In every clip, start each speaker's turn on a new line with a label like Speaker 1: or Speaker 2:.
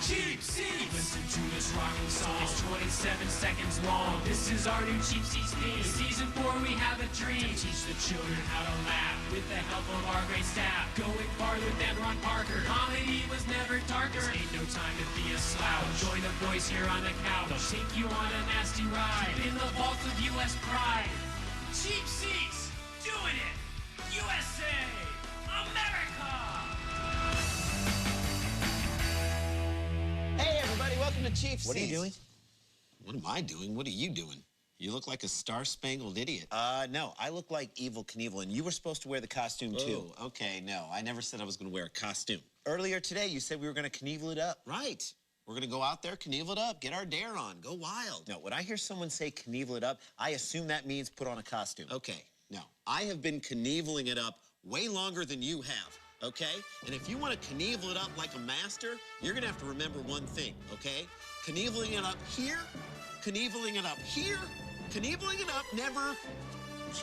Speaker 1: Cheap Seats. Listen to this rocking song. It's 27 seconds long. This is our new Cheap Seats theme. Season 4, we have a dream to teach the children how to laugh with the help of our great staff. Going farther than Ron Parker. Comedy was never darker. This ain't no time to be a slouch. Join the boys here on the couch. They'll take you on a nasty ride in the vault of U.S. pride. Cheap Seats, doing it. USA, America.
Speaker 2: Hey everybody, welcome to Cheap Seats.
Speaker 3: What are you doing?
Speaker 2: What am I doing? What are you doing? You look like a star-spangled idiot.
Speaker 3: No, I look like Evel Knievel, and you were supposed to wear the costume too.
Speaker 2: Oh, okay, no, I never said I was gonna wear a costume.
Speaker 3: Earlier today, you said we were gonna Knievel it up.
Speaker 2: Right. We're gonna go out there, Knievel it up, get our dare on, go wild.
Speaker 3: No, when I hear someone say Knievel it up, I assume that means put on a costume.
Speaker 2: Okay, no, I have been Knieveling it up way longer than you have, okay? And if you want to Knievel it up like a master, you're gonna have to remember one thing, okay? Knieveling it up here, Knieveling it up here, Knieveling it up never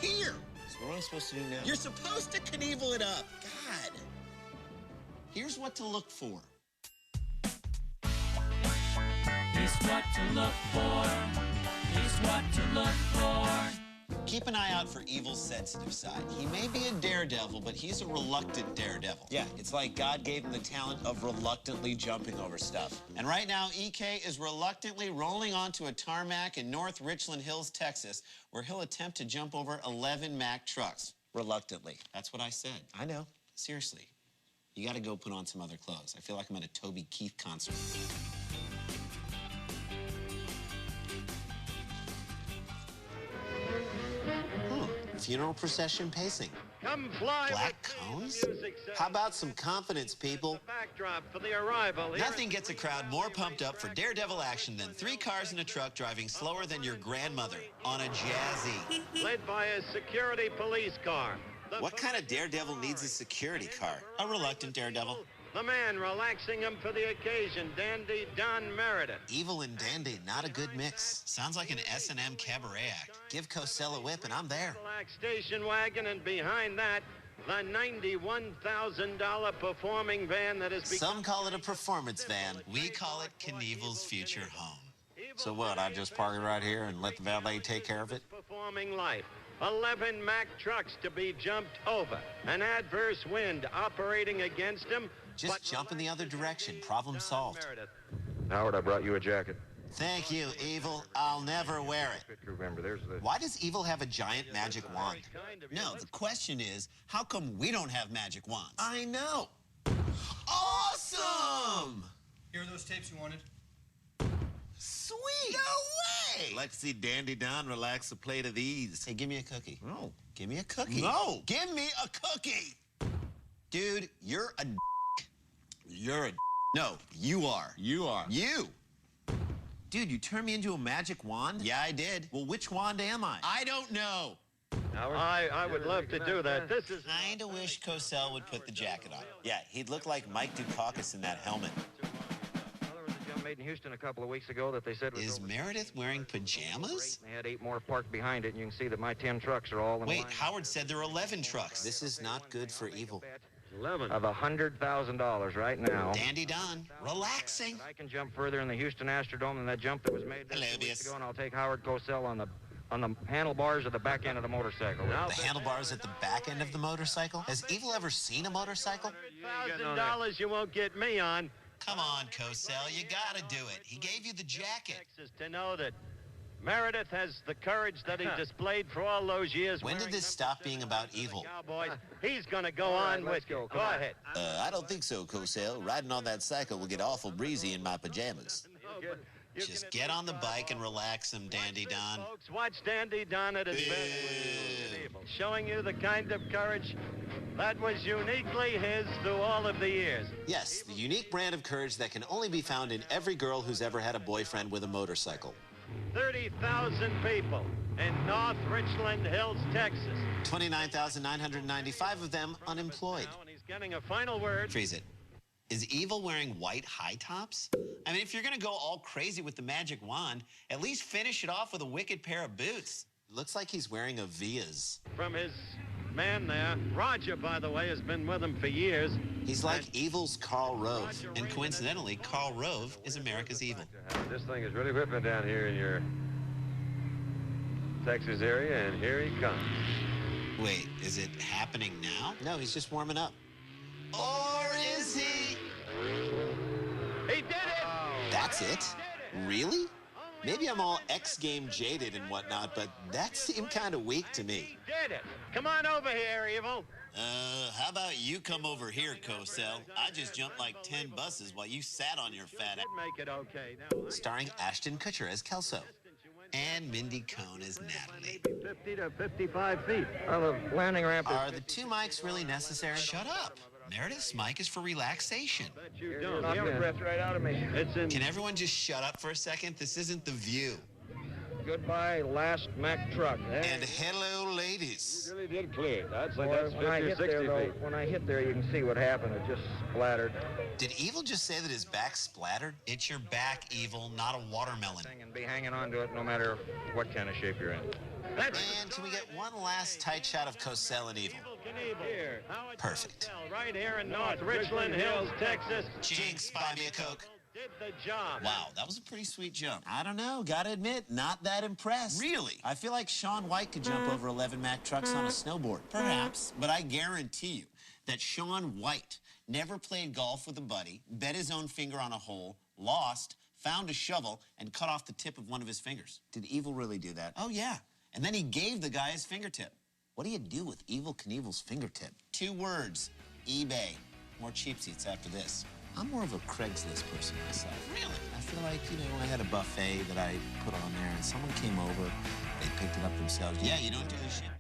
Speaker 2: here.
Speaker 3: So what am I supposed to do now?
Speaker 2: You're supposed to Knievel it up. God. Here's what to look for.
Speaker 1: Here's what to look for. Here's what to look for.
Speaker 2: Keep an eye out for Evil's sensitive side. He may be a daredevil, but he's a reluctant daredevil.
Speaker 3: Yeah, it's like God gave him the talent of reluctantly jumping over stuff.
Speaker 2: And right now, EK is reluctantly rolling onto a tarmac in North Richland Hills, Texas, where he'll attempt to jump over 11 Mack trucks.
Speaker 3: Reluctantly.
Speaker 2: That's what I said.
Speaker 3: I know.
Speaker 2: Seriously, you gotta go put on some other clothes. I feel like I'm at a Toby Keith concert. Funeral procession pacing.
Speaker 4: Come fly
Speaker 2: Black
Speaker 4: with me,
Speaker 2: cones?
Speaker 4: the music says.
Speaker 2: How about some confidence, people?
Speaker 4: Backdrop for the arrival. Here
Speaker 2: Nothing
Speaker 4: at
Speaker 2: gets a crowd more pumped up for daredevil action than 3 cars in a truck driving slower than your grandmother on a Jazzy.
Speaker 4: led by a security police car. The
Speaker 2: What kind of daredevil needs a security car? A reluctant daredevil.
Speaker 4: The man relaxing him for the occasion, Dandy Don Meredith.
Speaker 2: Evil and dandy, not a good mix. Sounds like an S&M cabaret act. Give Cosell a whip and I'm there.
Speaker 4: Black station wagon, and behind that, the $91,000 performing van that has become...
Speaker 2: Some call it a performance van. We call it Knievel's future home. So what, I just park it right here and let the valet take care of it?
Speaker 4: Performing life. 11 Mack trucks to be jumped over. An adverse wind operating against him.
Speaker 2: Just jump in the other direction. Problem solved.
Speaker 5: Howard, I brought you a jacket.
Speaker 2: Thank you, Evil. I'll never wear it.
Speaker 5: Remember, there's the...
Speaker 2: Why does Evil have a giant magic wand? No, the question is, how come we don't have magic wands? I know. Awesome!
Speaker 6: Here are those tapes you wanted.
Speaker 2: Sweet! No way!
Speaker 7: Like to see Dandy Don relax a plate of these.
Speaker 2: Hey, give me a cookie.
Speaker 7: No.
Speaker 2: Give me a cookie.
Speaker 7: No.
Speaker 2: Give me a cookie! Dude, you're a
Speaker 7: You're a...
Speaker 2: No, you are.
Speaker 7: You are.
Speaker 2: You!
Speaker 3: Dude, you turned me into a magic wand?
Speaker 2: Yeah, I did.
Speaker 3: Well, which wand am I?
Speaker 2: I don't know.
Speaker 4: I would love to do that. This is...
Speaker 2: Kinda wish Cosell would put the jacket on.
Speaker 3: Yeah, he'd look like Mike Dukakis in that helmet.
Speaker 5: Well, there was a jump made in Houston a couple of weeks ago that they said was...
Speaker 2: Is Meredith wearing pajamas?
Speaker 5: They had 8 more parked behind it, and you can see that my 10 trucks are all in
Speaker 2: Wait,
Speaker 5: line.
Speaker 2: Howard said there are 11 trucks.
Speaker 3: This is not good for Evil.
Speaker 4: 11.
Speaker 5: Of $100,000 right now.
Speaker 2: Dandy Don, relaxing.
Speaker 5: I can jump further in the Houston Astrodome than that jump that was made there
Speaker 2: Hello,
Speaker 5: 2 weeks
Speaker 2: Bias.
Speaker 5: ago, and I'll take Howard Cosell on the handlebars of the back end of the motorcycle.
Speaker 2: The handlebars at the back end of the motorcycle? Has Evil ever seen a motorcycle?
Speaker 4: $1,000 you won't get me on.
Speaker 2: Come on, Cosell, you gotta do it. He gave you the jacket.
Speaker 4: Texas to know that Meredith has the courage that he displayed for all those years.
Speaker 2: When did this stop being about Evil?
Speaker 4: Cowboys. He's going to go on with you. Go ahead.
Speaker 7: I don't think so, Cosell. Riding on that cycle will get awful breezy in my pajamas.
Speaker 2: Just get on the bike and relax him, Dandy Don.
Speaker 4: Folks, watch Dandy Don at his best. Showing you the kind of courage that was uniquely his through all of the years.
Speaker 2: Yes, the unique brand of courage that can only be found in every girl who's ever had a boyfriend with a motorcycle.
Speaker 4: 30,000 people in North Richland Hills, Texas.
Speaker 2: 29,995 of them unemployed.
Speaker 4: Now, and he's getting a final word.
Speaker 2: Freeze it. Is Evil wearing white high tops? I mean, if you're gonna go all crazy with the magic wand, at least finish it off with a wicked pair of boots. Looks like he's wearing a Vias.
Speaker 4: From his man there. Roger, by the way, has been with him for years.
Speaker 3: He's like Evil's Karl Rove. And coincidentally, Karl Rove is America's Evil.
Speaker 5: This thing is really whipping down here in your Texas area, and here he comes.
Speaker 3: Wait, is it happening now? No, he's just warming up. Or is he?
Speaker 4: He did it!
Speaker 3: That's it? Really? Maybe I'm all X-Game jaded and whatnot, but that seemed kind of weak to me.
Speaker 4: He did it! Come on over here, Evil.
Speaker 2: How about you come over here, Cosell? I just jumped like 10 buses while you sat on your fat ass.
Speaker 4: Make it okay. Now,
Speaker 3: Starring Ashton Kutcher as Kelso. And Mindy Cohn as Natalie.
Speaker 4: 50 to 55 feet.
Speaker 5: On the landing ramp.
Speaker 3: Are the two mics really necessary?
Speaker 2: Shut up. Meredith's mic is for relaxation.
Speaker 4: Bet you
Speaker 5: You're
Speaker 4: don't.
Speaker 5: knocking the breath right out of me.
Speaker 4: It's in.
Speaker 2: Can everyone just shut up for a second? This isn't The View.
Speaker 5: Goodbye, last Mack truck.
Speaker 2: And hello, ladies.
Speaker 5: Really did clear it. I'd say
Speaker 4: Boy,
Speaker 5: that's 50
Speaker 4: when I
Speaker 5: or
Speaker 4: hit
Speaker 5: 60
Speaker 4: there,
Speaker 5: feet. When I hit there, you can see what happened. It just splattered.
Speaker 3: Did Evil just say that his back splattered?
Speaker 2: It's your back, Evil, not a watermelon.
Speaker 5: And be hanging on to it no matter what kind of shape you're in.
Speaker 3: And can we get one last tight shot of Cosell and Evil?
Speaker 4: Here.
Speaker 3: Perfect.
Speaker 4: Right here in North Richland Hills, Texas.
Speaker 2: Jinx, buy me a Coke.
Speaker 4: Did the job.
Speaker 2: Wow, that was a pretty sweet jump.
Speaker 3: I don't know. Gotta admit, not that impressed.
Speaker 2: Really?
Speaker 3: I feel like Shaun White could jump over 11 Mack trucks on a snowboard.
Speaker 2: Perhaps, but I guarantee you that Shaun White never played golf with a buddy, bet his own finger on a hole, lost, found a shovel, and cut off the tip of one of his fingers.
Speaker 3: Did Evil really do that?
Speaker 2: Oh, yeah. And then he gave the guy his fingertip.
Speaker 3: What do you do with Evil Knievel's fingertip?
Speaker 2: 2 words, eBay. More cheap seats after this.
Speaker 3: I'm more of a Craigslist person myself.
Speaker 2: Really?
Speaker 3: I feel like, I had a buffet that I put on there, and someone came over, they picked it up themselves.
Speaker 2: Yeah, you don't do this shit.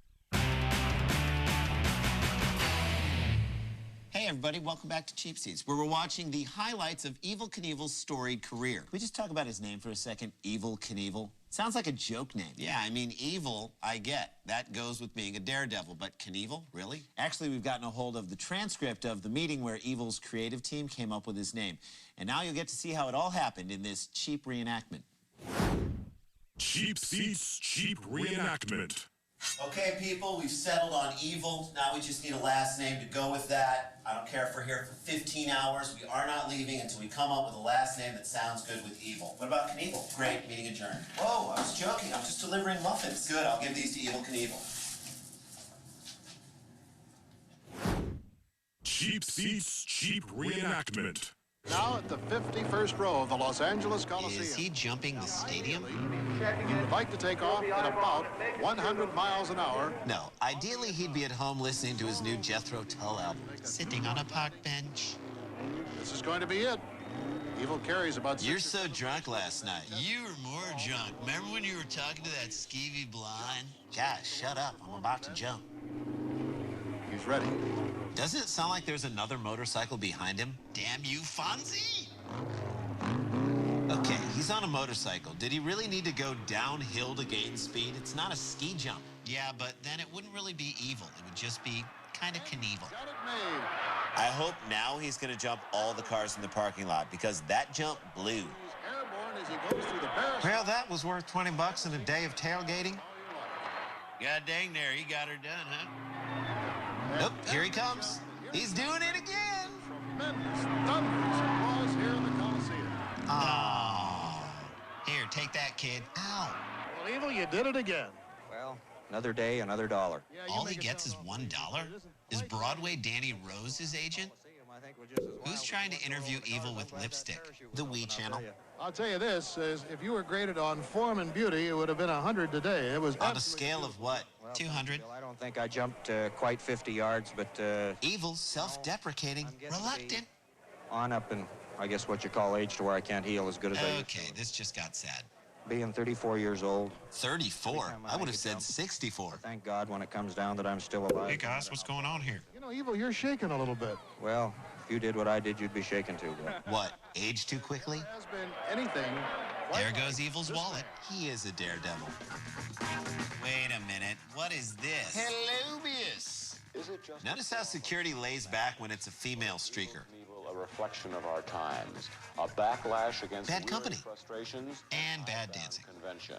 Speaker 2: Hey, everybody, welcome back to Cheap Seats, where we're watching the highlights of Evel Knievel's storied career.
Speaker 3: Can we just talk about his name for a second? Evel Knievel? Sounds like a joke name.
Speaker 2: Yeah, I mean, evil, I get. That goes with being a daredevil, but Knievel, really?
Speaker 3: Actually, we've gotten a hold of the transcript of the meeting where Evil's creative team came up with his name. And now you'll get to see how it all happened in this cheap reenactment.
Speaker 6: Cheap Seats, cheap reenactment.
Speaker 2: Okay, people, we've settled on Evil. Now we just need a last name to go with that. I don't care if we're here for 15 hours. We are not leaving until we come up with a last name that sounds good with Evil. What about Knievel? Great, meeting adjourned. Whoa, I was joking. I'm just delivering muffins. Good, I'll give these to Evil Knievel.
Speaker 6: Cheap Seats, cheap reenactment.
Speaker 8: Now at the 51st row of the Los Angeles Coliseum.
Speaker 2: Is he jumping the stadium?
Speaker 8: He would like to take off at about 100 miles an hour.
Speaker 3: No, ideally he'd be at home listening to his new Jethro Tull album.
Speaker 2: Sitting on a park bench.
Speaker 8: This is going to be it. Evil carries about
Speaker 3: You're
Speaker 8: 6
Speaker 3: so drunk last night.
Speaker 2: You were more drunk. Remember when you were talking to that skeevy blonde?
Speaker 3: Guys, shut up. I'm about to jump.
Speaker 8: He's ready.
Speaker 3: Doesn't it sound like there's another motorcycle behind him?
Speaker 2: Damn you, Fonzie!
Speaker 3: Okay, he's on a motorcycle. Did he really need to go downhill to gain speed? It's not a ski jump.
Speaker 2: Yeah, but then it wouldn't really be evil. It would just be kind of Knievel.
Speaker 8: Got it made.
Speaker 3: I hope now he's going to jump all the cars in the parking lot because that jump blew.
Speaker 8: He's airborne as he goes through the Paris.
Speaker 3: Well, that was worth 20 bucks in a day of tailgating.
Speaker 2: God dang there, he got her done, huh?
Speaker 3: Nope, here he comes. He's doing it again.
Speaker 8: Tremendous, thunderous applause here in the Coliseum.
Speaker 2: Oh. Here, take that, kid. Ow.
Speaker 8: Well, Evil, you did it again.
Speaker 5: Well, another day, another dollar.
Speaker 8: Yeah, you
Speaker 2: All
Speaker 8: make
Speaker 2: he
Speaker 8: it
Speaker 2: gets is
Speaker 8: sound
Speaker 2: $1? Is Broadway Danny Rose his agent? Who's trying to interview Evil with lipstick?
Speaker 3: The Wii channel.
Speaker 8: I'll tell you this, is if you were graded on form and beauty, it would have been 100 today. It was
Speaker 3: On a
Speaker 8: absolutely
Speaker 3: scale of what?
Speaker 2: 200.
Speaker 5: I don't think I jumped quite 50 yards, but
Speaker 3: Evil, self-deprecating,
Speaker 2: Reluctant.
Speaker 5: on up in, I guess, what you call age to where I can't heel as good as I used
Speaker 2: Okay, this just got sad.
Speaker 5: to. Being 34 years old,
Speaker 3: 34. I would have said 64.
Speaker 5: thank God when it comes down that I'm still alive.
Speaker 2: Hey, guys, what's going on here?
Speaker 8: You know, Evil, you're shaking a little bit.
Speaker 5: Well, if you did what I did, you'd be shaken too. But
Speaker 3: What, age too quickly?
Speaker 8: Has been anything.
Speaker 2: There goes Evil's wallet.
Speaker 3: He is a daredevil.
Speaker 2: Wait a minute. What is this?
Speaker 3: Hellobius. Notice how security lays back when it's a female streaker.
Speaker 9: A reflection of our times, a backlash against
Speaker 3: Bad
Speaker 9: weary
Speaker 3: company.
Speaker 9: frustrations
Speaker 2: And bad dancing.
Speaker 9: convention.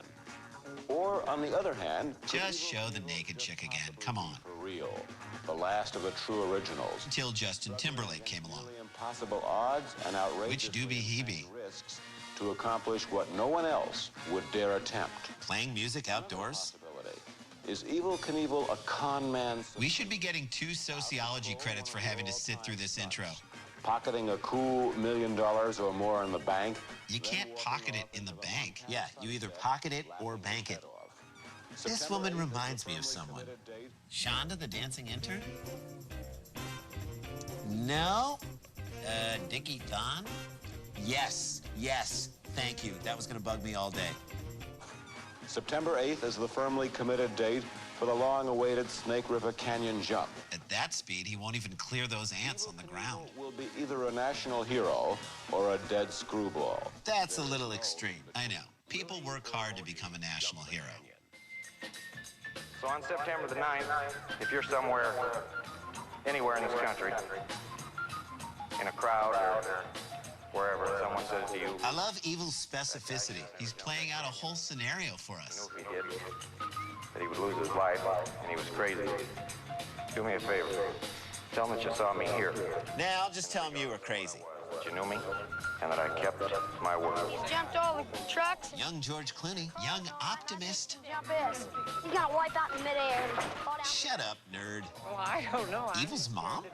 Speaker 9: Or, on the other hand,
Speaker 3: Just show the naked chick again. Come on.
Speaker 9: for real, the last of the true originals.
Speaker 3: Until Justin Timberlake came along.
Speaker 9: Really impossible odds and outrageous
Speaker 3: Which doobie he be?
Speaker 9: risks to accomplish what no one else would dare attempt.
Speaker 3: Playing music outdoors?
Speaker 9: Possibility. Is Evel Knievel a con man?
Speaker 3: We should be getting 2 sociology credits for having to sit through this intro.
Speaker 9: Pocketing a cool $1 million or more in the bank?
Speaker 3: You can't pocket it in the bank. Yeah, you either pocket it or bank it. This woman reminds me of someone. Shonda, the dancing intern? No? Dickie Thon? Yes, thank you. That was gonna bug me all day.
Speaker 9: September 8th is the firmly committed date for the long-awaited Snake River Canyon jump.
Speaker 3: At that speed, he won't even clear those ants on the ground.
Speaker 9: Will be either a national hero or a dead screwball.
Speaker 3: That's a little extreme, I know. People work hard to become a national hero.
Speaker 5: So on September the 9th, if you're somewhere, anywhere in this country, in a crowd or wherever, someone says to you,
Speaker 3: I love Evil's specificity. He's playing out a whole scenario for us.
Speaker 5: if he did, that he would lose his life and he was crazy. Do me a favor. Tell him that you saw me here,
Speaker 3: Now, I'll just tell him you were crazy.
Speaker 5: that you knew me, and that I kept my word.
Speaker 10: He's jumped all the trucks.
Speaker 3: Young George Clooney, young optimist.
Speaker 10: Jump is. He's gonna wipe out in midair and fall down.
Speaker 3: Shut up, nerd.
Speaker 11: Well, I don't know.
Speaker 3: Evil's mom?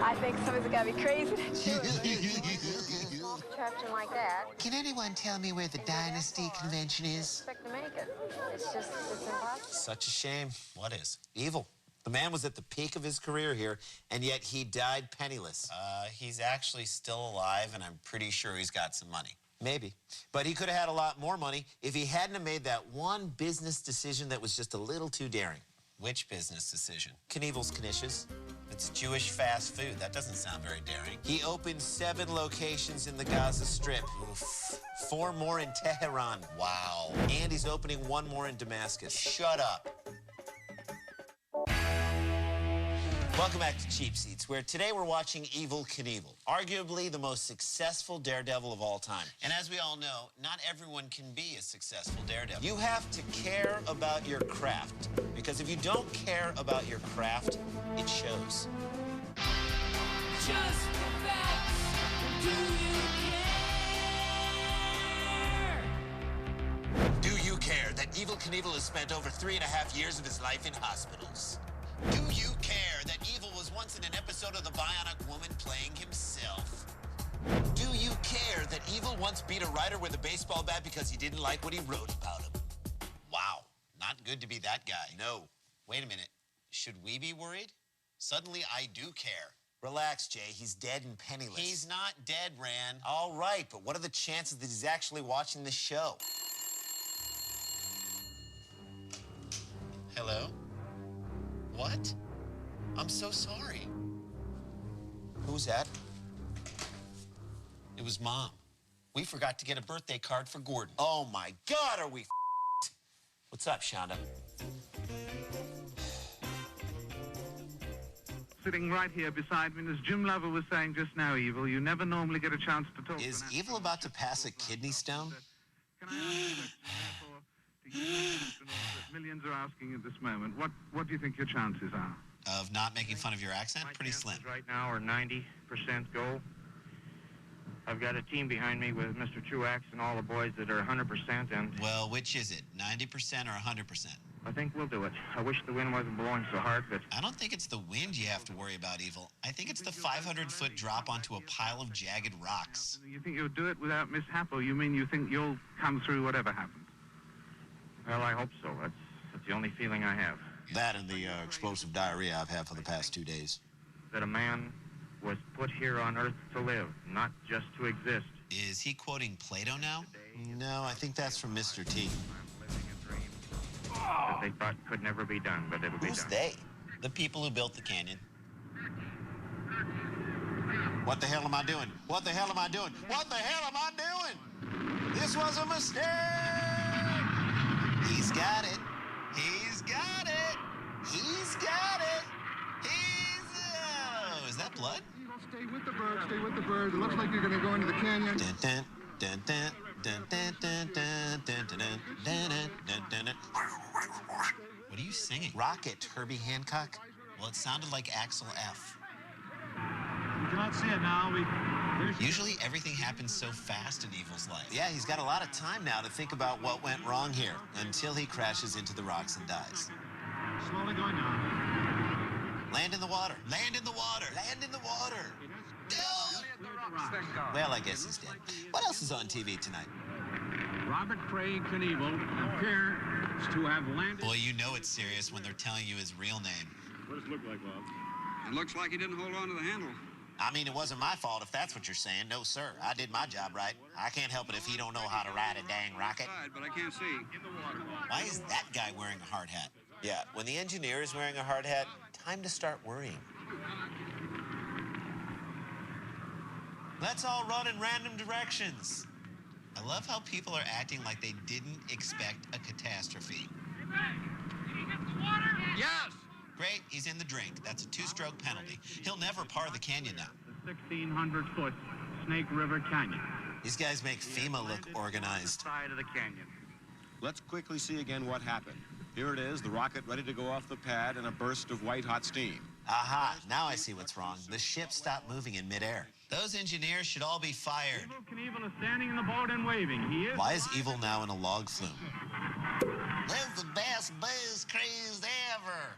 Speaker 11: I think somebody's gotta be crazy to do it.
Speaker 10: Small contraption like that.
Speaker 3: Can anyone tell me where the Dynasty Convention is?
Speaker 10: Expect to make it. It's impossible.
Speaker 3: Such a shame. What is? Evil. The man was at the peak of his career here, and yet he died penniless. He's actually still alive, and I'm pretty sure he's got some money. Maybe. But he could have had a lot more money if he hadn't have made that one business decision that was just a little too daring. Which business decision? Knievel's Knishes. It's Jewish fast food. That doesn't sound very daring. He opened 7 locations in the Gaza Strip. Oof. 4 more in Tehran. Wow. And he's opening 1 more in Damascus. Shut up. Welcome back to Cheap Seats, where today we're watching Evel Knievel, arguably the most successful daredevil of all time. And as we all know, not everyone can be a successful daredevil. You have to care about your craft, because if you don't care about your craft, it shows.
Speaker 1: Just the facts. Do you care?
Speaker 3: Do you care that Evel Knievel has spent over 3.5 years of his life in hospitals? Do you care that Evel was once in an episode of The Bionic Woman playing himself? Do you care that Evel once beat a writer with a baseball bat because he didn't like what he wrote about him? Wow, not good to be that guy. No. Wait a minute. Should we be worried? Suddenly I do care. Relax, Jay. He's dead and penniless. He's not dead, Rand. All right, but what are the chances that he's actually watching the show? Hello? What? I'm so sorry. Who's that? It was Mom. We forgot to get a birthday card for Gordon. Oh, my God, are we f***ed? What's up, Shonda?
Speaker 12: Sitting right here beside me, and as Jim Lover was saying just now, Evel, you never normally get a chance to talk.
Speaker 3: Is Evel about to pass a kidney stone?
Speaker 12: Can I ask you to use that millions are asking at this moment? What do you think your chances are?
Speaker 3: Of not making fun of your accent? Pretty slim.
Speaker 5: Right now are 90% go. I've got a team behind me with Mr. Truax and all the boys that are 100%, and...
Speaker 3: Well, which is it, 90% or 100%?
Speaker 5: I think we'll do it. I wish the wind wasn't blowing so hard, but...
Speaker 3: I don't think it's the wind you have to worry about, Evel. I think it's the 500-foot drop onto a pile of jagged rocks.
Speaker 12: You think you'll do it without mishap, or you mean you think you'll come through whatever happens?
Speaker 5: Well, I hope so. That's the only feeling I have.
Speaker 3: That and the explosive diarrhea I've had for the past 2 days.
Speaker 5: That a man was put here on Earth to live, not just to exist.
Speaker 3: Is he quoting Plato now? No, I think that's from Mr. T.
Speaker 5: That they thought could never be done, but it'll be done.
Speaker 3: Who's they? The people who built the canyon. What the hell am I doing? What the hell am I doing? What the hell am I doing? This was a mistake! He's got it. He's got it. He's got it. Oh, is that blood?
Speaker 8: Stay with the bird. Stay with the bird. It looks like you're going to go into the canyon.
Speaker 3: Dun, dun, dun, dun, What are you singing? Rocket, Herbie Hancock. Well, it sounded like Axel F.
Speaker 12: You cannot see it now.
Speaker 3: Usually everything happens so fast in Evil's life. Yeah, he's got a lot of time now to think about what went wrong here until he crashes into the rocks and dies.
Speaker 12: Slowly going down.
Speaker 3: Land in the water. Land in the water. Land in the water. No! Well, I guess he's dead. What else is on TV tonight?
Speaker 12: Robert Craig Knievel appears to have landed.
Speaker 3: Boy, you know it's serious when they're telling you his real name.
Speaker 12: What does it look like, Bob?
Speaker 13: It looks like he didn't hold on to the handle.
Speaker 3: I mean, it wasn't my fault if that's what you're saying. No, sir. I did my job right. I can't help it if he don't know how to ride a dang rocket.
Speaker 13: But I can't see.
Speaker 3: Why is that guy wearing a hard hat? Yeah, when the engineer is wearing a hard hat, time to start worrying. Let's all run in random directions. I love how people are acting like they didn't expect a catastrophe.
Speaker 13: Yes!
Speaker 3: Great, he's in the drink. That's a 2-stroke penalty. He'll never par the canyon now.
Speaker 12: The 1,600-foot Snake River Canyon.
Speaker 3: These guys make FEMA look organized.
Speaker 12: Side of the canyon.
Speaker 9: Let's quickly see again what happened. Here it is, the rocket ready to go off the pad in a burst of white-hot steam.
Speaker 3: Aha, now I see what's wrong. The ship stopped moving in midair. Those engineers should all be fired.
Speaker 12: Evel Knievel is standing in the boat and waving. He is.
Speaker 3: Why is Evil now in a log flume?
Speaker 7: That's the best booze cruise ever.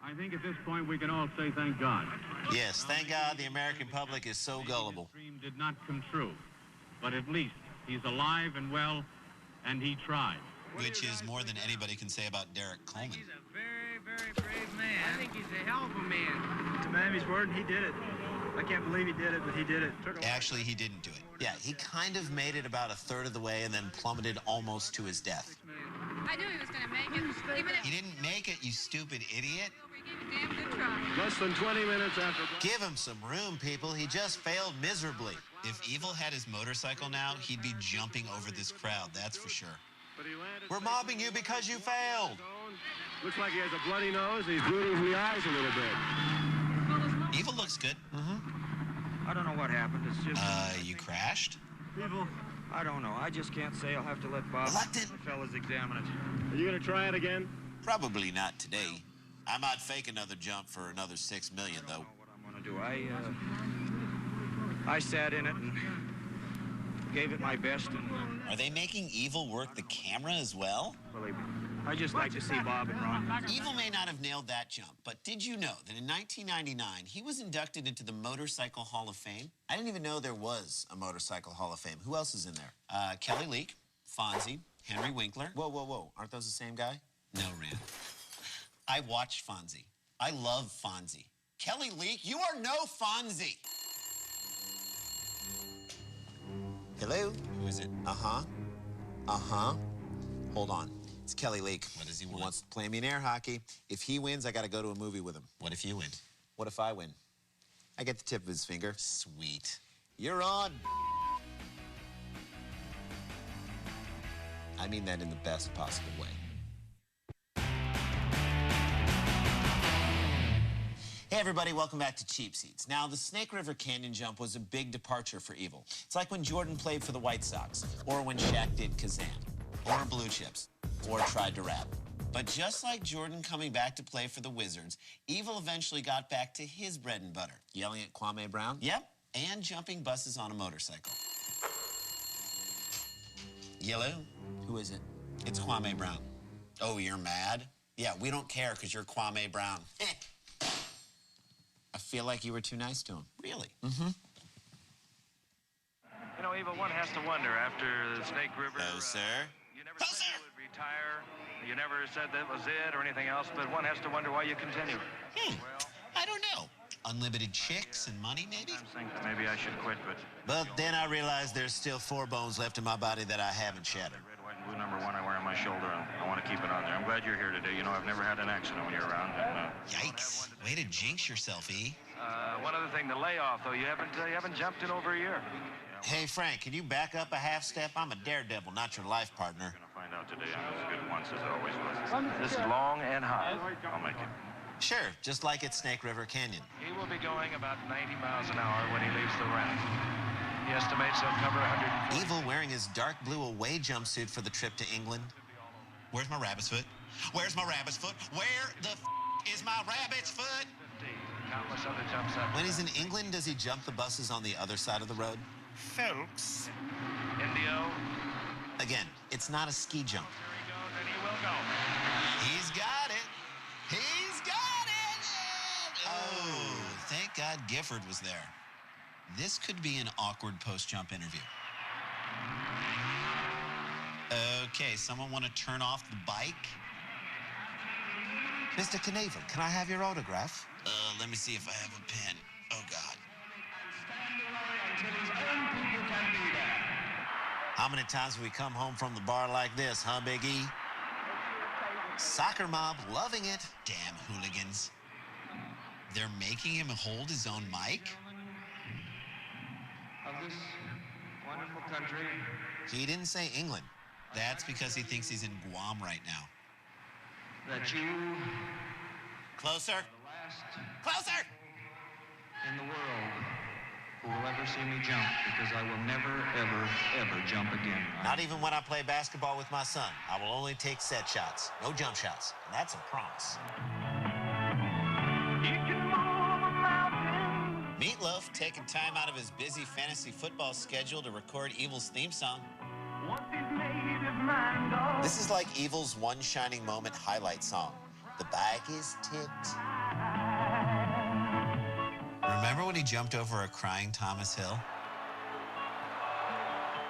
Speaker 12: I think at this point we can all say thank God.
Speaker 3: Yes, thank God the American public is so gullible.
Speaker 12: His dream did not come true, but at least he's alive and well, and he tried.
Speaker 3: Which is more than anybody can say about Derek Coleman.
Speaker 14: He's a very, very brave man. I think he's a hell of a man. To Miami's word, he did it. I can't believe he did it, but he did it.
Speaker 3: Actually, he didn't do it. Yeah, he kind of made it about 1/3 of the way and then plummeted almost to his death.
Speaker 11: I knew he was going to make it. Even if
Speaker 3: He didn't make it, you stupid idiot.
Speaker 11: he gave a damn good try.
Speaker 12: Less than 20 minutes after.
Speaker 3: Give him some room, people. He just failed miserably. If Evil had his motorcycle now, he'd be jumping over this crowd, that's for sure. We're mobbing you because you failed.
Speaker 12: Looks like he has a bloody nose. He's bleeding from the eyes a little bit.
Speaker 3: Evil looks good.
Speaker 14: I don't know what happened. It's just.
Speaker 3: You crashed?
Speaker 14: Evil. I don't know. I just can't say. I'll have to let Bob.
Speaker 3: Reluctant.
Speaker 14: The fellas examine it.
Speaker 12: Are you going to try it again?
Speaker 3: Probably not today. I might fake another jump for another $6 million, though.
Speaker 14: What I'm going to do. I sat in it and gave it my best. And
Speaker 3: Are they making Evil work the camera as well?
Speaker 14: believe me, I just like to see Bob and Ron.
Speaker 3: Evil may not have nailed that jump, but did you know that in 1999, he was inducted into the Motorcycle Hall of Fame? I didn't even know there was a Motorcycle Hall of Fame. Who else is in there? Kelly Leak, Fonzie, Henry Winkler. Whoa, whoa, whoa. Aren't those the same guy? No, Rand. I watched Fonzie. I love Fonzie. Kelly Leak, you are no Fonzie. Hello? Who is it? Uh-huh. Uh-huh. Hold on. It's Kelly Leak. What does he want? He wants to play me in air hockey. If he wins, I got to go to a movie with him. What if you win? What if I win? I get the tip of his finger. Sweet. You're on. I mean that in the best possible way. Hey everybody, welcome back to Cheap Seats. Now, the Snake River Canyon jump was a big departure for Evil. It's like when Jordan played for the White Sox, or when Shaq did Kazan, or Blue Chips, or tried to rap. But just like Jordan coming back to play for the Wizards, Evil eventually got back to his bread and butter. Yelling at Kwame Brown? Yep, and jumping buses on a motorcycle. Yellow? Who is it? It's Kwame Brown. Oh, you're mad? Yeah, we don't care because you're Kwame Brown. I feel like you were too nice to him. Really? Mm-hmm.
Speaker 15: You know, Evil, one has to wonder after the Snake River.
Speaker 3: No, sir.
Speaker 15: You never said you would retire. You never said that was it or anything else, but one has to wonder why you continue. Well,
Speaker 3: I don't know. Unlimited chicks and money, maybe?
Speaker 15: I think that maybe I should quit, but...
Speaker 3: But then I realized there's still 4 bones left in my body that I haven't shattered.
Speaker 15: Red, white, and blue #1 I wear on my shoulder, and I want to keep it on there. I'm glad you're here today. You know, I've never had an accident when you're around. And,
Speaker 3: Yikes. Way to jinx yourself, E.
Speaker 15: One other thing, the layoff, though. You haven't jumped in over a year.
Speaker 3: Hey, Frank, can you back up a half step? I'm a daredevil, not your life partner.
Speaker 15: We're going to find out today. I'm as good once as it always was. This is long and high. I'll make it.
Speaker 3: Sure, just like at Snake River Canyon.
Speaker 15: He will be going about 90 miles an hour when he leaves the ramp. He estimates he'll cover 140.
Speaker 3: Evil wearing his dark blue away jumpsuit for the trip to England. Where's my rabbit's foot? Where's my rabbit's foot? Where the is my rabbit's foot?
Speaker 15: 50. Countless other jumps up.
Speaker 3: When he's in England, does he jump the buses on the other side of the road? Folks.
Speaker 15: Indio.
Speaker 3: Again, it's not a ski jump.
Speaker 15: There he goes, and he will go.
Speaker 3: He's got it. He's got it. Oh, thank God Gifford was there. This could be an awkward post-jump interview. Okay, someone want to turn off the bike? Mr. Knievel, can I have your autograph? Let me see if I have a pen. Oh, God. How many times have we come home from the bar like this, huh, Big E? Soccer mob loving it. Damn hooligans. They're making him hold his own mic?
Speaker 14: Of this wonderful country.
Speaker 3: He didn't say England. That's because he thinks he's in Guam right now.
Speaker 14: That you
Speaker 3: Closer.
Speaker 14: are the last
Speaker 3: Closer!
Speaker 14: in the world who will ever see me jump, because I will never, ever, ever jump again.
Speaker 3: Not even when I play basketball with my son. I will only take set shots, no jump shots. And that's a promise. Meatloaf taking time out of his busy fantasy football schedule to record Evil's theme song. This is like Evil's One Shining Moment highlight song. The bike is tipped. Remember when he jumped over a crying Thomas Hill?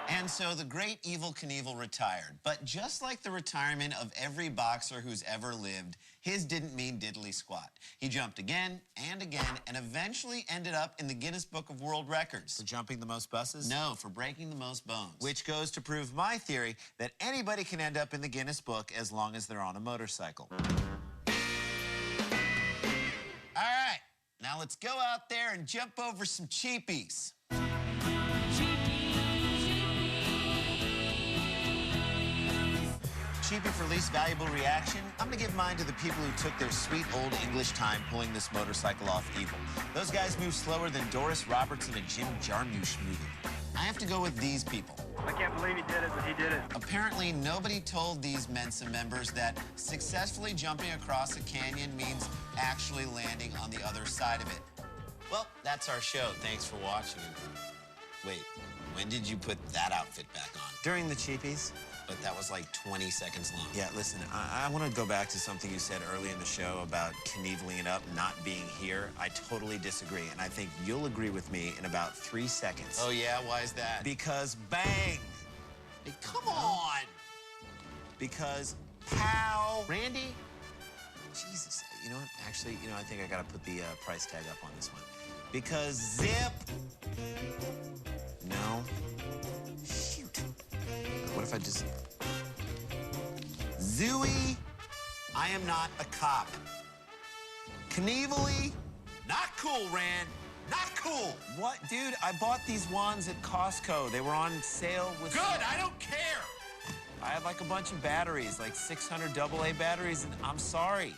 Speaker 3: And so the great Evel Knievel retired. But just like the retirement of every boxer who's ever lived, his didn't mean diddly squat. He jumped again and again and eventually ended up in the Guinness Book of World Records. For jumping the most buses? No, for breaking the most bones. Which goes to prove my theory that anybody can end up in the Guinness Book as long as they're on a motorcycle. All right, now let's go out there and jump over some cheapies. Cheapie for least valuable reaction. I'm gonna give mine to the people who took their sweet old English time pulling this motorcycle off Evil. Those guys move slower than Doris Roberts in a Jim Jarmusch movie. I have to go with these people.
Speaker 14: I can't believe he did it, but he did it.
Speaker 3: Apparently, nobody told these Mensa members that successfully jumping across a canyon means actually landing on the other side of it. Well, that's our show. Thanks for watching. Wait, when did you put that outfit back on? During the cheapies. But that was like 20 seconds long. Yeah, listen, I want to go back to something you said early in the show about Knieveling it up, not being here. I totally disagree, and I think you'll agree with me in about 3 seconds. Oh, yeah? Why is that? Because bang! Hey, come on! Because pow! Randy? Jesus, you know what? Actually, I think I got to put the price tag up on this one. Because zip! No. Shoot. What if I just... Zooey, I am not a cop. Knievely, not cool, Rand. Not cool. What? Dude, I bought these wands at Costco. They were on sale with... Good, I don't care. I had like a bunch of batteries, like 600 AA batteries, and I'm sorry.